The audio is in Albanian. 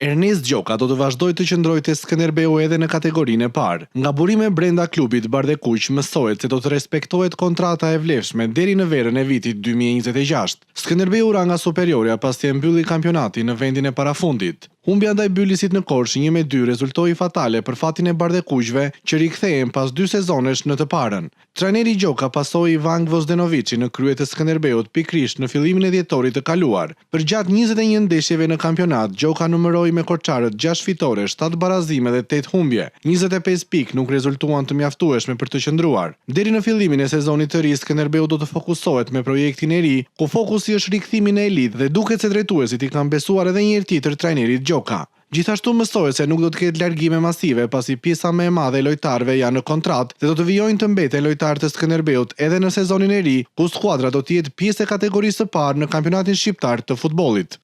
Ernest Gjoka do të vazhdojë të qëndrojë te Skënderbeu edhe në kategorinë e parë. Nga burime brenda klubit Bardekuq mësohet se do të respektohet kontrata e vlefshme deri në verën e vitit 2026. Skënderbeu ra nga superiorja pasi e mbylli kampionatin në vendin e parafundit. Humbja ndaj Bylisit në Korçë 1-2 rezultoi fatale për fatin e Bardekuqve që rikthehen pas 2 sezonesh në të parën. Trajneri Gjoka pasoi Ivan Gvozdenovici në krye të Skënderbeut pikërisht në fillimin e dhjetorit të kaluar. Përgjatë 21 ndeshjeve në kampionat, Gjoka numëroi me korçarët 6 fitore, 7 barazime dhe 8 humbje. 25 pikë nuk rezultuan të mjaftueshme për të qëndruar. Deri në fillimin e sezonit të ri, Skënderbeu do të fokusohet me projektin e ri, ku fokusi është rikthimi në elitë dhe duket se drejtuesit i kanë besuar edhe një herë tjetër trajnerit Gjoka. Gjithashtu mësohet se nuk do të ketë largime masive pasi pjesa më e madhe e lojtarëve janë në kontratë dhe do të vijojnë të mbeten lojtarë të Skënderbeut edhe në sezonin e ri, ku skuadra do të jetë pjesë e kategorisë së parë në kampionatin shqiptar të futbollit.